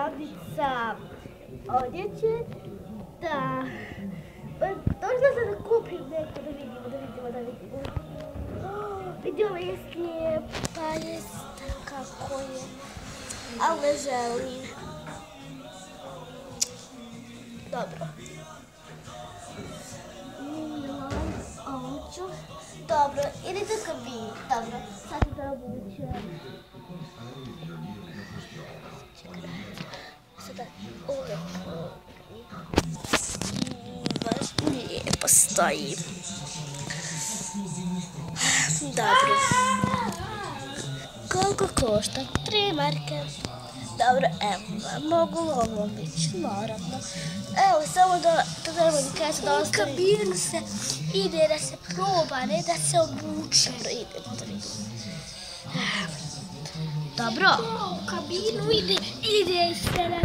prodavnica odjeće, da došla sam da kupim neko, da vidimo. Vidjela je slijepa, jeste kako je, ali ne želim. Dobro. Dobro, idite u kabinu. Dobro, sad ću da obučem. Sada uvijek baš lijepo stoji. Dobro. Koliko košta? 3 marke. Dobro, evo, mogu ovo biti, naravno. Evo, samo da treba mi kaže da ostavim. U kabinu se ide da se proba, ne da se obuče. Ide, da vidim. Dobro. U kabinu ide se da